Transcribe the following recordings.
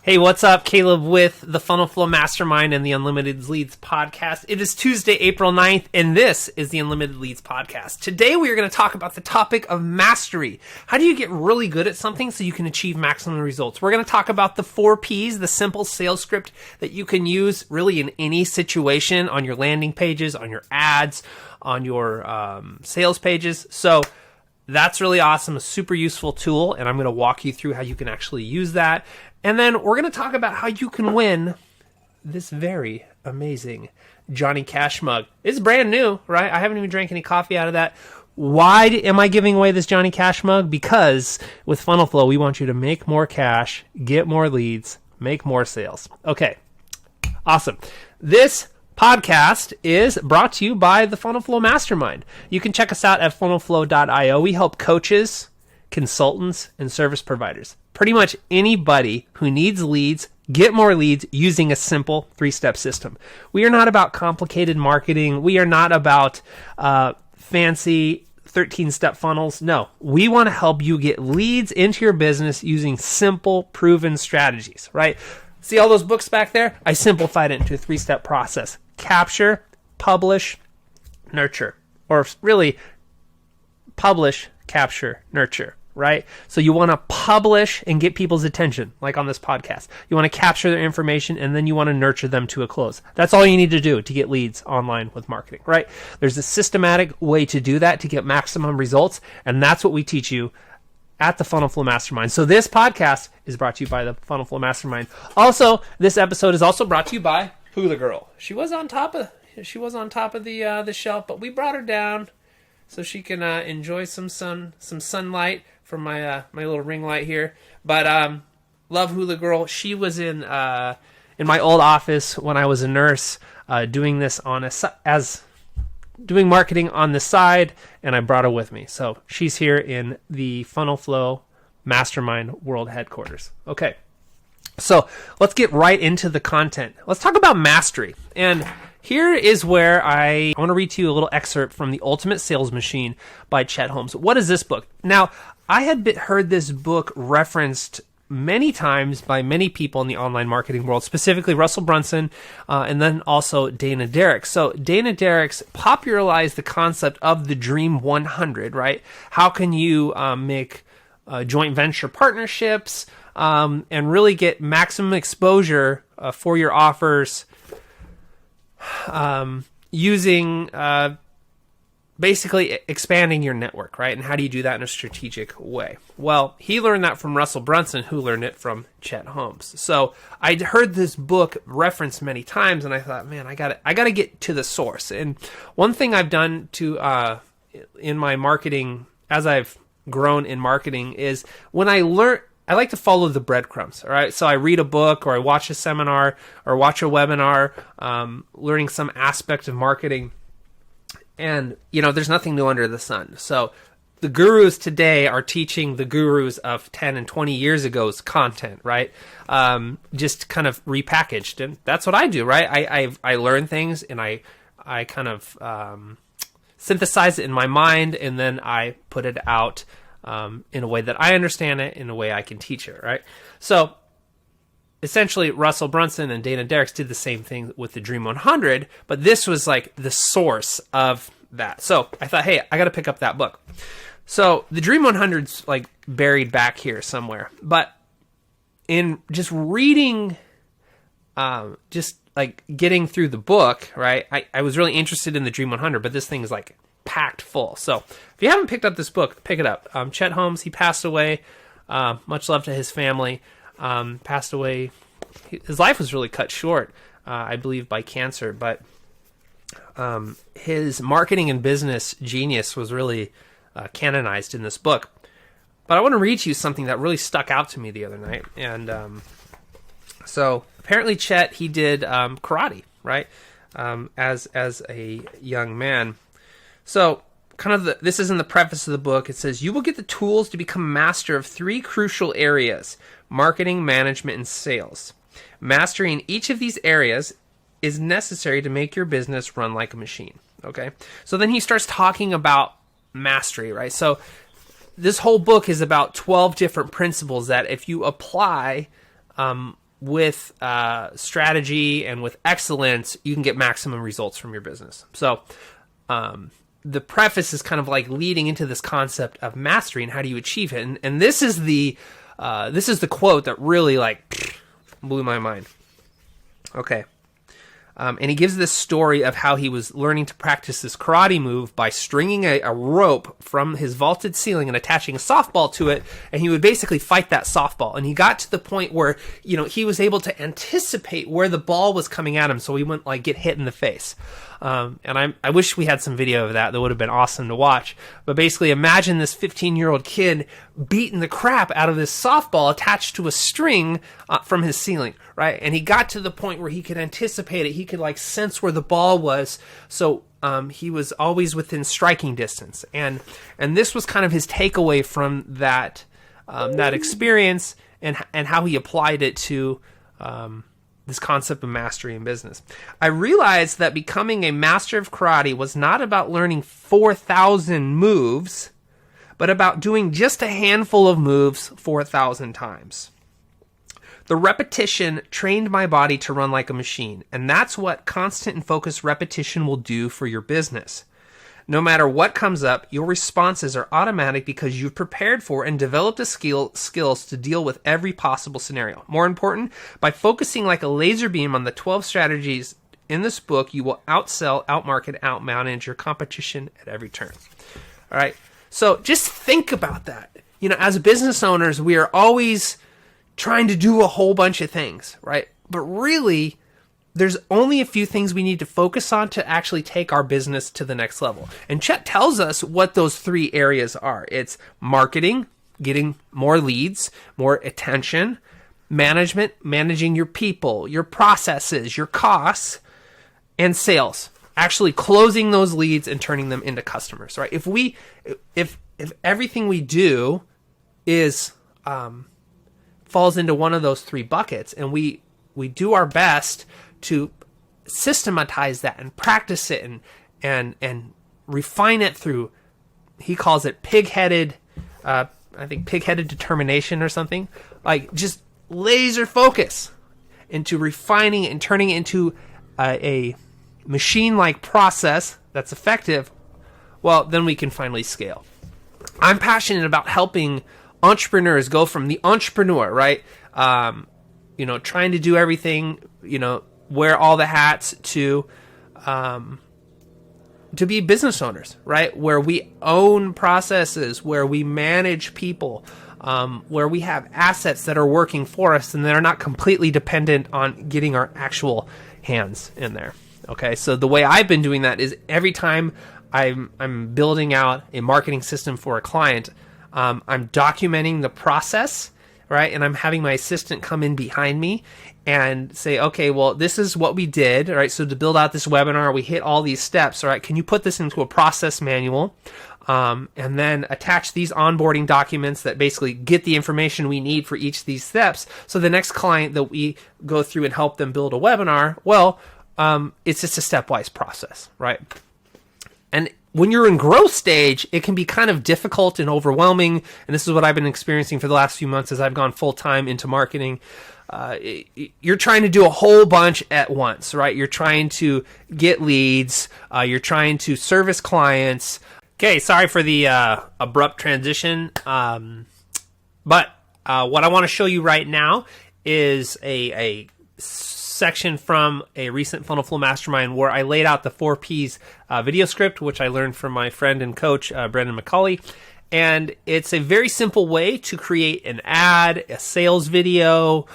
Hey, what's up? Caleb with the Funnel Flow Mastermind and the Unlimited Leads podcast. It is Tuesday, April 9th, and this is the Unlimited Leads podcast. Today, we are going to talk about the topic of mastery. How do you get really good at something so you can achieve maximum results? We're going to talk about the 4 Ps, the simple sales script that you can use really in any situation on your landing pages, on your ads, on your sales pages. So that's really awesome, a super useful tool, and I'm going to walk you through how you can actually use that. And then we're going to talk about how you can win this very amazing Johnny Cash mug. It's brand new, right? I haven't even drank any coffee out of that. Why am I giving away this Johnny Cash mug? Because with Funnel Flow, we want you to make more cash, get more leads, make more sales. Okay, awesome. This podcast is brought to you by the Funnel Flow Mastermind. You can check us out at funnelflow.io. We help coaches, consultants, and service providers. Pretty much anybody who needs leads, get more leads using a simple 3-step system. We are not about complicated marketing. We are not about fancy 13-step funnels. No, we want to help you get leads into your business using simple, proven strategies, right? See all those books back there? I simplified it into a 3-step process. Capture, publish, nurture. Or really, publish, capture, nurture. Right? So you want to publish and get people's attention, like on this podcast. You want to capture their information, and then you want to nurture them to a close. That's all you need to do to get leads online with marketing, right? There's a systematic way to do that to get maximum results, and that's what we teach you at the Funnel Flow Mastermind. So this podcast is brought to you by the Funnel Flow Mastermind. Also, this episode is also brought to you by Hula Girl. She was on top of the shelf, but we brought her down so she can enjoy some sunlight from my little ring light here. But love Hula Girl. She was in my old office when I was a nurse, doing this doing marketing on the side, and I brought her with me. So she's here in the Funnel Flow Mastermind World Headquarters. Okay, so let's get right into the content. Let's talk about mastery. And here is where I want to read to you a little excerpt from The Ultimate Sales Machine by Chet Holmes. What is this book? Now, I had heard this book referenced many times by many people in the online marketing world, specifically Russell Brunson, and then also Dana Derrick. So Dana Derrick's popularized the concept of the Dream 100, right? How can you make joint venture partnerships and really get maximum exposure for your offers using basically expanding your network, right? And how do you do that in a strategic way? Well, he learned that from Russell Brunson, who learned it from Chet Holmes. So I'd heard this book referenced many times, and I thought, man, I gotta get to the source. And one thing I've done to in my marketing, as I've grown in marketing, is when I like to follow the breadcrumbs, all right? So I read a book, or I watch a seminar, or watch a webinar, learning some aspect of marketing. And, there's nothing new under the sun. So the gurus today are teaching the gurus of 10 and 20 years ago's content, right? Just kind of repackaged. And that's what I do, right? I learn things, and I kind of synthesize it in my mind, and then I put it out in a way that I understand it, in a way I can teach it, right? So essentially, Russell Brunson and Dana Derrick did the same thing with the Dream 100, but this was like the source of that. So I thought, hey, I got to pick up that book. So the Dream 100's like buried back here somewhere, but in just reading, just like getting through the book, right? I was really interested in the Dream 100, but this thing is like packed full. So if you haven't picked up this book, pick it up. Chet Holmes, he passed away. Much love to his family. Passed away. His life was really cut short, I believe, by cancer, but his marketing and business genius was really canonized in this book. But I want to read to you something that really stuck out to me the other night. And so apparently Chet, he did karate, right, as a young man. So this is in the preface of the book. It says, you will get the tools to become master of 3 crucial areas: marketing, management, and sales. Mastering each of these areas is necessary to make your business run like a machine. Okay. So then he starts talking about mastery, right? So this whole book is about 12 different principles that if you apply with strategy and with excellence, you can get maximum results from your business. So the preface is kind of like leading into this concept of mastery and how do you achieve it. And this is the quote that really like blew my mind. Okay. And he gives this story of how he was learning to practice this karate move by stringing a rope from his vaulted ceiling and attaching a softball to it, and he would basically fight that softball. And he got to the point where, he was able to anticipate where the ball was coming at him so he wouldn't like get hit in the face. And I wish we had some video of that. That would have been awesome to watch. But basically, imagine this 15-year-old kid beating the crap out of this softball attached to a string from his ceiling, right? And he got to the point where he could anticipate it. He could like sense where the ball was. So he was always within striking distance. And this was kind of his takeaway from that experience and how he applied it to this concept of mastery in business. I realized that becoming a master of karate was not about learning 4,000 moves, but about doing just a handful of moves 4,000 times. The repetition trained my body to run like a machine, and that's what constant and focused repetition will do for your business. No matter what comes up, your responses are automatic because you've prepared for and developed the skills to deal with every possible scenario. More important, by focusing like a laser beam on the 12 strategies in this book, you will outsell, outmarket, outmanage your competition at every turn. All right. So just think about that. As business owners, we are always trying to do a whole bunch of things, right? But really, there's only a few things we need to focus on to actually take our business to the next level. And Chet tells us what those 3 areas are. It's marketing, getting more leads, more attention, management, managing your people, your processes, your costs, and sales, actually closing those leads and turning them into customers, right? If everything we do is falls into one of those 3 buckets, and we do our best to systematize that and practice it and refine it through, he calls it pigheaded determination or something, like just laser focus into refining it and turning it into a machine-like process that's effective, well, then we can finally scale. I'm passionate about helping entrepreneurs go from the entrepreneur, right? Trying to do everything, wear all the hats to be business owners, right? Where we own processes, where we manage people, where we have assets that are working for us and they're not completely dependent on getting our actual hands in there. Okay, so the way I've been doing that is every time I'm building out a marketing system for a client, I'm documenting the process, right? And I'm having my assistant come in behind me and say, okay, well, this is what we did, right? So to build out this webinar, we hit all these steps, all right? Can you put this into a process manual? And then attach these onboarding documents that basically get the information we need for each of these steps. So the next client that we go through and help them build a webinar, well, it's just a stepwise process, right? And when you're in growth stage, it can be kind of difficult and overwhelming. And this is what I've been experiencing for the last few months as I've gone full-time into marketing. You're trying to do a whole bunch at once, right? You're trying to get leads. You're trying to service clients. Okay, sorry for the abrupt transition. But what I want to show you right now is a section from a recent Funnel Flow Mastermind where I laid out the 4 Ps video script, which I learned from my friend and coach, Brendan McCauley. And it's a very simple way to create an ad, a sales video.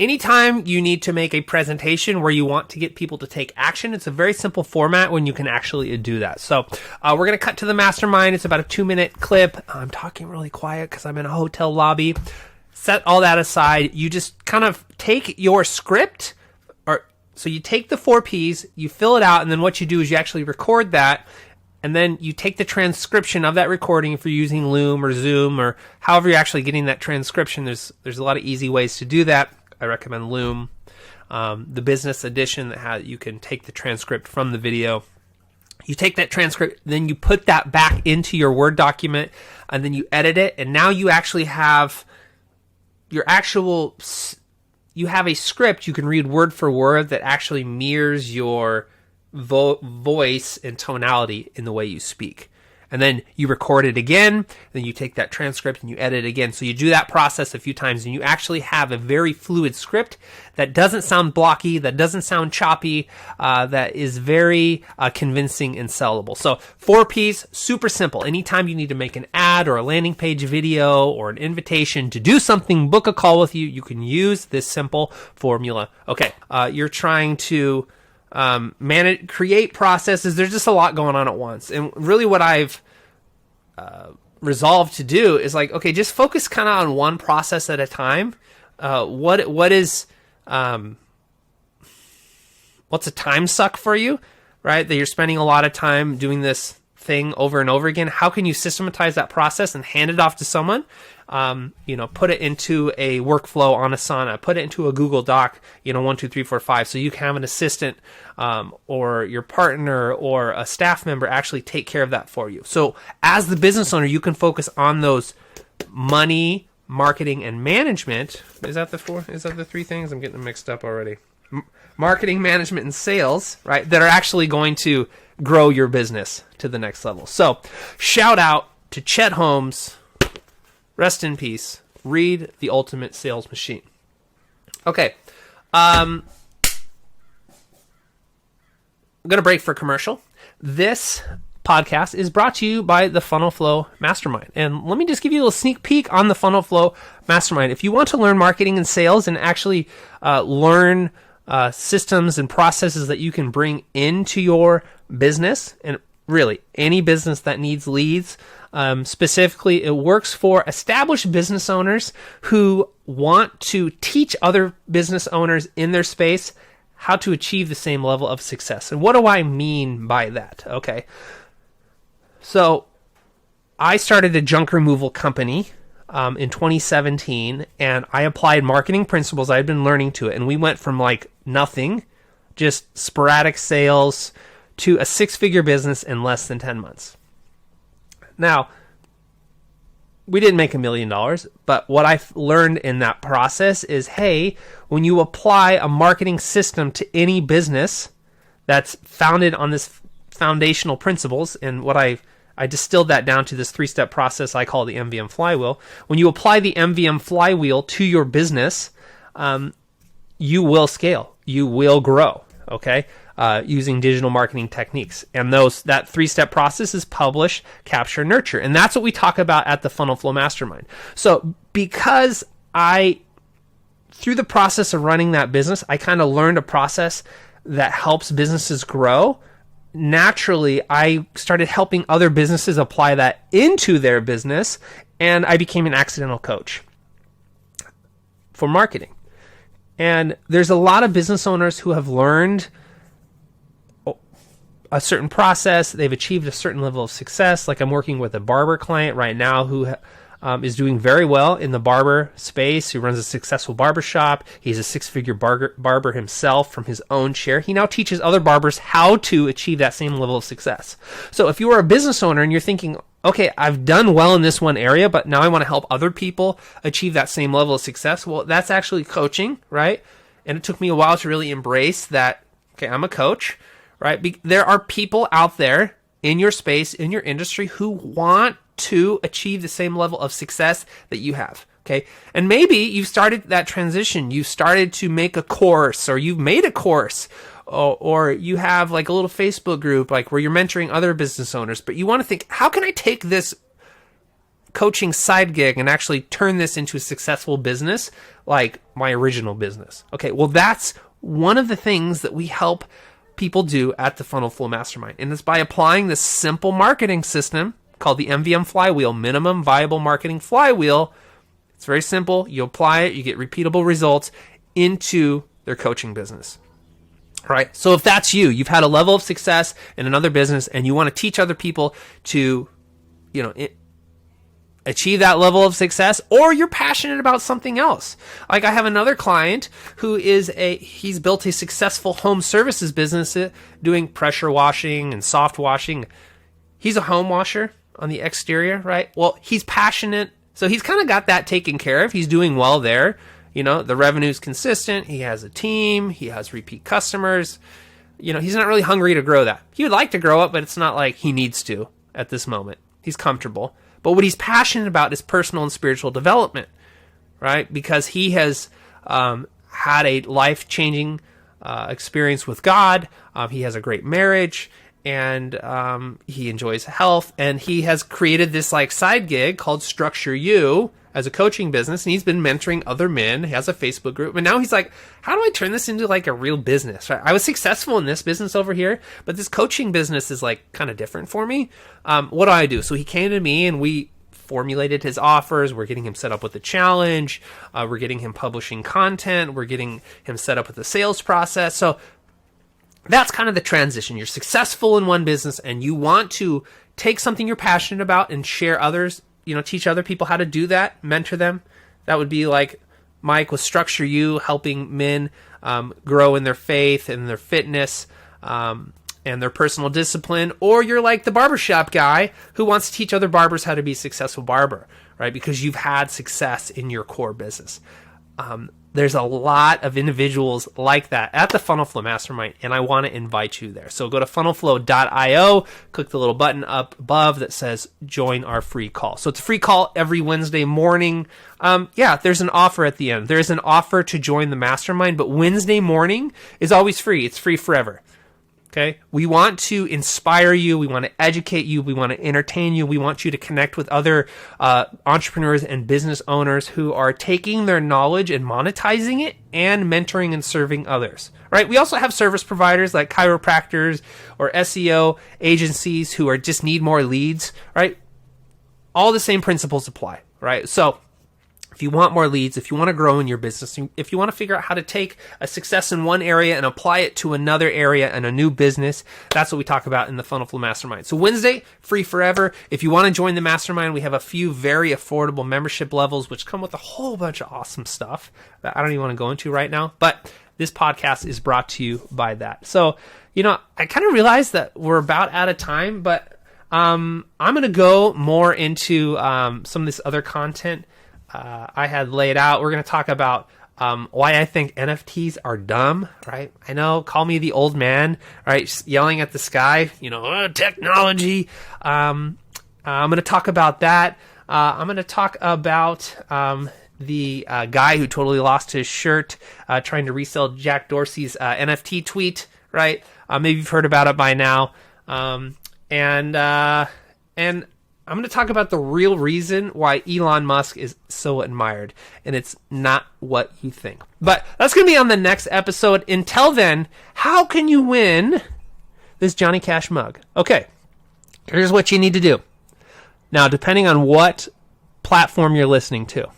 Anytime you need to make a presentation where you want to get people to take action, it's a very simple format when you can actually do that. So we're going to cut to the mastermind. It's about a 2-minute clip. I'm talking really quiet because I'm in a hotel lobby. Set all that aside. You just kind of take your script, so you take the 4 Ps, you fill it out, and then what you do is you actually record that, and then you take the transcription of that recording if you're using Loom or Zoom or however you're actually getting that transcription. There's a lot of easy ways to do that. I recommend Loom, the business edition that you can take the transcript from the video. You take that transcript, then you put that back into your Word document, and then you edit it, and now you actually have your actual you have a script you can read word for word that actually mirrors your voice and tonality in the way you speak. And then you record it again, then you take that transcript and you edit it again. So you do that process a few times and you actually have a very fluid script that doesn't sound blocky, that doesn't sound choppy, that is very convincing and sellable. So 4 Ps, super simple. Anytime you need to make an ad or a landing page video or an invitation to do something, book a call with you, you can use this simple formula. Okay, you're trying to manage, create processes. There's just a lot going on at once. And really what I've resolved to do is like, okay, just focus kind of on one process at a time. What's a time suck for you, right? That you're spending a lot of time doing this thing over and over again. How can you systematize that process and hand it off to someone? Put it into a workflow on Asana, put it into a Google Doc, 1, 2, 3, 4, 5. So you can have an assistant, or your partner or a staff member actually take care of that for you. So as the business owner, you can focus on those money, marketing, and management. Is that the 4? Is that the 3 things? I'm getting them mixed up already. Marketing, management, and sales, right? That are actually going to grow your business to the next level. So shout out to Chet Holmes. Rest in peace. Read The Ultimate Sales Machine. Okay. I'm going to break for commercial. This podcast is brought to you by the Funnel Flow Mastermind. And let me just give you a little sneak peek on the Funnel Flow Mastermind. If you want to learn marketing and sales and actually learn systems and processes that you can bring into your business, and really any business that needs leads, specifically, it works for established business owners who want to teach other business owners in their space how to achieve the same level of success. And what do I mean by that? Okay. So I started a junk removal company in 2017, and I applied marketing principles I had been learning to it. And we went from like nothing, just sporadic sales, to a 6-figure business in less than 10 months. Now, we didn't make $1 million, but what I learned in that process is, hey, when you apply a marketing system to any business that's founded on this foundational principles, and what I distilled that down to this 3-step process I call the MVM flywheel. When you apply the MVM flywheel to your business, you will scale, you will grow, okay? Using digital marketing techniques. And that 3-step process is publish, capture, nurture. And that's what we talk about at the Funnel Flow Mastermind. So because through the process of running that business, I kind of learned a process that helps businesses grow. Naturally, I started helping other businesses apply that into their business, and I became an accidental coach for marketing. And there's a lot of business owners who have learned a certain process, they've achieved a certain level of success. Like I'm working with a barber client right now who is doing very well in the barber space, who runs a successful barber shop. He's a 6-figure barber himself from his own chair. He now teaches other barbers how to achieve that same level of success. So if you are a business owner and you're thinking, okay, I've done well in this one area, but now I want to help other people achieve that same level of success, well, that's actually coaching, right? And it took me a while to really embrace that, okay, I'm a coach, right? There are people out there in your space, in your industry, who want to achieve the same level of success that you have, okay? And maybe you've started that transition. You started to make a course, or you've made a course, or you have like a little Facebook group like where you're mentoring other business owners, but you want to think, how can I take this coaching side gig and actually turn this into a successful business like my original business? Okay, well, that's one of the things that we help people do at the Funnel Flow Mastermind. And it's by applying this simple marketing system called the MVM flywheel, minimum viable marketing flywheel. It's very simple. You apply it, you get repeatable results into their coaching business. All right. So if that's you, you've had a level of success in another business and you want to teach other people to, achieve that level of success, or you're passionate about something else. Like I have another client who he's built a successful home services business doing pressure washing and soft washing. He's a home washer on the exterior, right? Well, he's passionate. So he's kind of got that taken care of. He's doing well there. The revenue's consistent. He has a team. He has repeat customers. He's not really hungry to grow that. He would like to grow it, but it's not like he needs to at this moment. He's comfortable. But what he's passionate about is personal and spiritual development, right? Because he has had a life-changing experience with God. He has a great marriage, and he enjoys health. And he has created this side gig called Structure You as a coaching business, and he's been mentoring other men. He has a Facebook group, and now he's like, how do I turn this into a real business? Right? I was successful in this business over here, but this coaching business is kind of different for me. What do I do? So he came to me, and we formulated his offers. We're getting him set up with a challenge. We're getting him publishing content. We're getting him set up with the sales process. So that's kind of the transition. You're successful in one business, and you want to take something you're passionate about and share others, teach other people how to do that, mentor them. That would be like Mike with Structure You, helping men grow in their faith and their fitness and their personal discipline. Or you're like the barbershop guy who wants to teach other barbers how to be a successful barber, right? Because you've had success in your core business. There's a lot of individuals like that at the Funnel Flow Mastermind, and I want to invite you there. So go to funnelflow.io, click the little button up above that says join our free call. So it's a free call every Wednesday morning. There's an offer at the end. There's an offer to join the mastermind, but Wednesday morning is always free. It's free forever. Okay, we want to inspire you. We want to educate you. We want to entertain you. We want you to connect with other entrepreneurs and business owners who are taking their knowledge and monetizing it and mentoring and serving others. Right? We also have service providers like chiropractors or SEO agencies who are just need more leads. Right? All the same principles apply. Right? So if you want more leads, if you want to grow in your business, if you want to figure out how to take a success in one area and apply it to another area and a new business, that's what we talk about in the Funnel Flow Mastermind. So Wednesday, free forever. If you want to join the mastermind, we have a few very affordable membership levels, which come with a whole bunch of awesome stuff that I don't even want to go into right now. But this podcast is brought to you by that. So, I kind of realized that we're about out of time, but I'm going to go more into some of this other content I had laid out. We're going to talk about why I think NFTs are dumb, right? I know, call me the old man, right? Yelling at the sky, technology. I'm going to talk about that. I'm going to talk about the guy who totally lost his shirt trying to resell Jack Dorsey's NFT tweet, right? Maybe you've heard about it by now. And I'm going to talk about the real reason why Elon Musk is so admired, and it's not what you think. But that's going to be on the next episode. Until then, how can you win this Johnny Cash mug? Okay, here's what you need to do. Now, depending on what platform you're listening to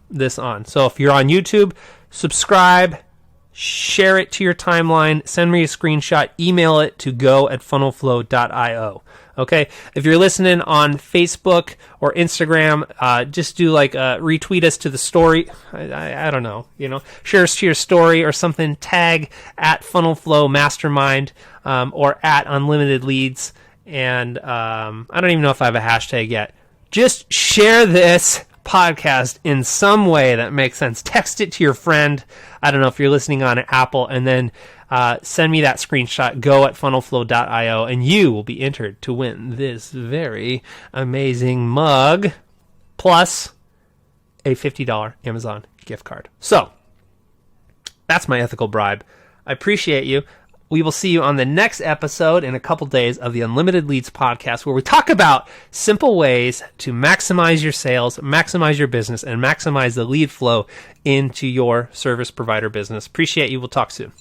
this on. So if you're on YouTube, subscribe, share it to your timeline, send me a screenshot, email it to go@funnelflow.io. Okay, if you're listening on Facebook or Instagram, just do retweet us to the story. I don't know, share us to your story or something. Tag at Funnel Flow Mastermind or at Unlimited Leads, and I don't even know if I have a hashtag yet. Just share this podcast in some way that makes sense. Text it to your friend. I don't know if you're listening on Apple, and then send me that screenshot, go@funnelflow.io, and you will be entered to win this very amazing mug, plus a $50 Amazon gift card. So, that's my ethical bribe. I appreciate you. We will see you on the next episode in a couple days of the Unlimited Leads podcast, where we talk about simple ways to maximize your sales, maximize your business, and maximize the lead flow into your service provider business. Appreciate you. We'll talk soon.